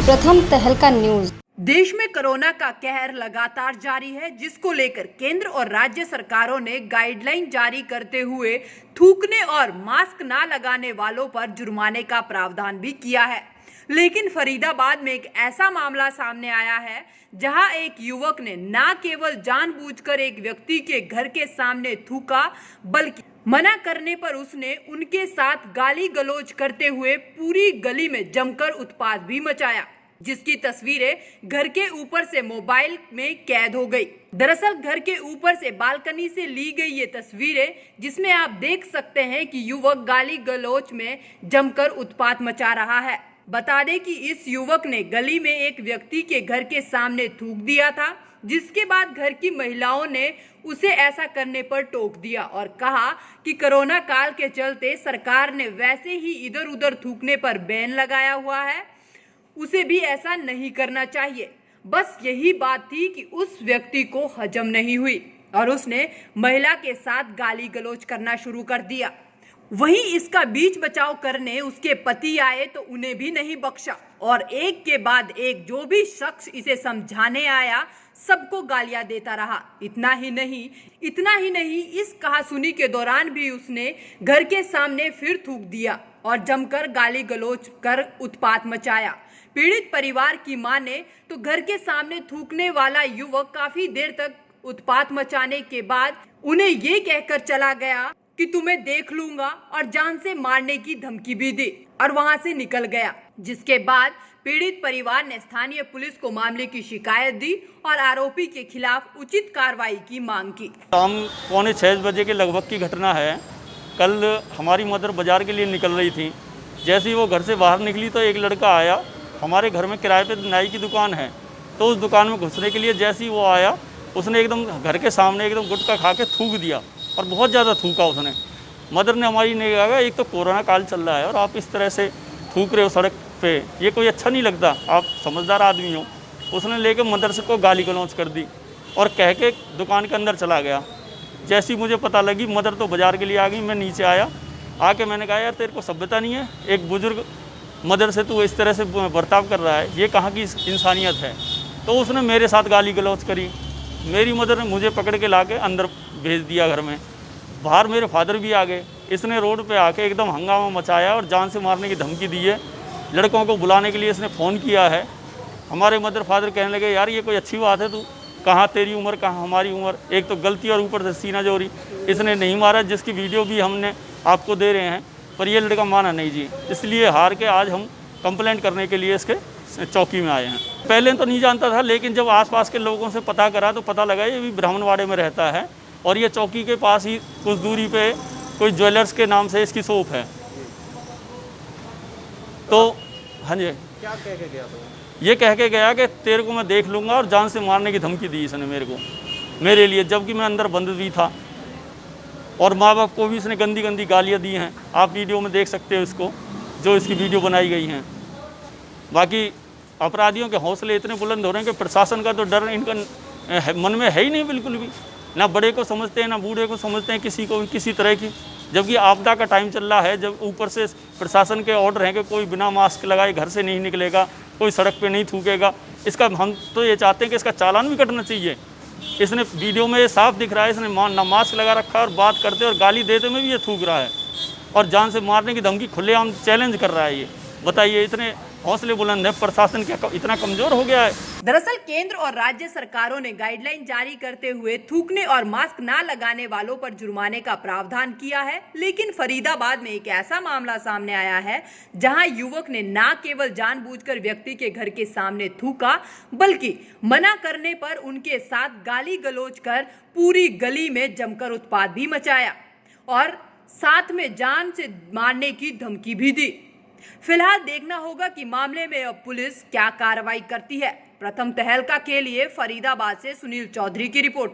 प्रथम तहलका न्यूज। देश में कोरोना का कहर लगातार जारी है, जिसको लेकर केंद्र और राज्य सरकारों ने गाइडलाइन जारी करते हुए थूकने और मास्क ना लगाने वालों पर जुर्माने का प्रावधान भी किया है। लेकिन फरीदाबाद में एक ऐसा मामला सामने आया है जहां एक युवक ने न केवल जानबूझकर एक व्यक्ति के घर के सामने थूका, बल्कि मना करने पर उसने उनके साथ गाली गलौज करते हुए पूरी गली में जमकर उत्पात भी मचाया, जिसकी तस्वीरें घर के ऊपर से मोबाइल में कैद हो गई। दरअसल घर के ऊपर से बालकनी से ली गई ये तस्वीरें, जिसमें आप देख सकते हैं कि युवक गाली गलौज में जमकर उत्पात मचा रहा है। बता दें कि इस युवक ने गली में एक व्यक्ति के घर के सामने थूक दिया था, जिसके बाद घर की महिलाओं ने उसे ऐसा करने पर टोक दिया और कहा कि कोरोना काल के चलते सरकार ने वैसे ही इधर उधर थूकने पर बैन लगाया हुआ है, उसे भी ऐसा नहीं करना चाहिए। बस यही बात थी कि उस व्यक्ति को हजम नहीं हुई और उसने महिला के साथ गाली गलौज करना शुरू कर दिया। वहीं इसका बीच बचाव करने उसके पति आए तो उन्हें भी नहीं बख्शा और एक के बाद एक जो भी शख्स इसे समझाने आया सबको गालियां देता रहा। इतना ही नहीं, इस कहासुनी के दौरान भी उसने घर के सामने फिर थूक दिया और जमकर गाली गलौज कर उत्पात मचाया। पीड़ित परिवार की माने तो घर के सामने थूकने वाला युवक काफी देर तक उत्पात मचाने के बाद उन्हें ये कहकर चला गया कि तुम्हें देख लूंगा और जान से मारने की धमकी भी दी और वहां से निकल गया, जिसके बाद पीड़ित परिवार ने स्थानीय पुलिस को मामले की शिकायत दी और आरोपी के खिलाफ उचित कार्रवाई की मांग की। शाम 5:45 बजे के लगभग की घटना है। कल हमारी मदर बाजार के लिए निकल रही थी। जैसे ही वो घर से बाहर निकली तो एक लड़का आया। हमारे घर में किराए पे नाई की दुकान है, तो उस दुकान में घुसने के लिए जैसे ही वो आया, उसने एकदम घर के सामने एकदम गुटखा खा के थूक दिया और बहुत ज़्यादा थूका उसने। मदर ने हमारी ने कहा, एक तो कोरोना काल चल रहा है और आप इस तरह से थूक रहे हो सड़क पे, ये कोई अच्छा नहीं लगता, आप समझदार आदमी हो। उसने लेकर मदर से को गाली गलौज कर दी और कह के दुकान के अंदर चला गया। जैसी मुझे पता लगी, मदर तो बाज़ार के लिए आ गई। मैं नीचे आया, आके मैंने कहा, यार तेरे को सभ्यता नहीं है, एक बुजुर्ग मदर से तू इस तरह से बर्ताव कर रहा है, ये कहाँ की इंसानियत है। तो उसने मेरे साथ गाली गलौज करी। मेरी मदर ने मुझे पकड़ के ला के अंदर भेज दिया घर में। बाहर मेरे फादर भी आ गए। इसने रोड पे आके एकदम हंगामा मचाया और जान से मारने की धमकी दी है। लड़कों को बुलाने के लिए इसने फ़ोन किया है। हमारे मदर फादर कहने लगे, यार ये कोई अच्छी बात है, तू कहाँ तेरी उम्र कहाँ हमारी उम्र, एक तो गलती और ऊपर से सीना जोरी। इसने नहीं मारा, जिसकी वीडियो भी हमने आपको दे रहे हैं, पर ये लड़का माना नहीं जी। इसलिए हार के आज हम कंप्लेंट करने के लिए इसके चौकी में आए हैं। पहले तो नहीं जानता था, लेकिन जब आसपास के लोगों से पता करा तो पता लगा ये भी ब्राह्मणवाड़े में रहता है और ये चौकी के पास ही कुछ दूरी पे कोई ज्वेलर्स के नाम से इसकी शॉप है। तो हाँ जी, क्या कह के गया था? ये कह के गया कि तेरे को मैं देख लूँगा और जान से मारने की धमकी दी इसने मेरे लिए, जबकि मैं अंदर बंद भी था। और माँ बाप को भी इसने गंदी गंदी गालियाँ दी हैं। आप वीडियो में देख सकते हो इसको, जो इसकी वीडियो बनाई गई हैं। बाकी अपराधियों के हौसले इतने बुलंद हो रहे हैं कि प्रशासन का तो डर इनका मन में है ही नहीं बिल्कुल भी। ना बड़े को समझते हैं, ना बूढ़े को समझते हैं, किसी को भी किसी तरह की। जबकि आपदा का टाइम चल रहा है, जब ऊपर से प्रशासन के ऑर्डर हैं कि कोई बिना मास्क लगाए घर से नहीं निकलेगा, कोई सड़क पे नहीं थूकेगा। इसका हम तो ये चाहते हैं कि इसका चालान भी कटना चाहिए। इसने वीडियो में ये साफ दिख रहा है, इसने ना मास्क लगा रखा है और बात करते और गाली देते में भी ये थूक रहा है और जान से मारने की धमकी खुलेआम चैलेंज कर रहा है। ये बताइए, इतने हौसले बुलंद है, प्रशासन क्या इतना कमजोर हो गया है? दरअसल केंद्र और राज्य सरकारों ने गाइडलाइन जारी करते हुए थूकने और मास्क ना लगाने वालों पर जुर्माने का प्रावधान किया है। लेकिन फरीदाबाद में एक ऐसा मामला सामने आया है जहां युवक ने ना केवल जानबूझकर व्यक्ति के घर के सामने थूका, बल्कि मना करने पर उनके साथ गाली गलौज कर पूरी गली में जमकर उत्पात भी मचाया और साथ में जान से मारने की धमकी भी दी। फिलहाल देखना होगा कि मामले में अब पुलिस क्या कार्रवाई करती है। प्रथम तहलका के लिए फरीदाबाद से सुनील चौधरी की रिपोर्ट।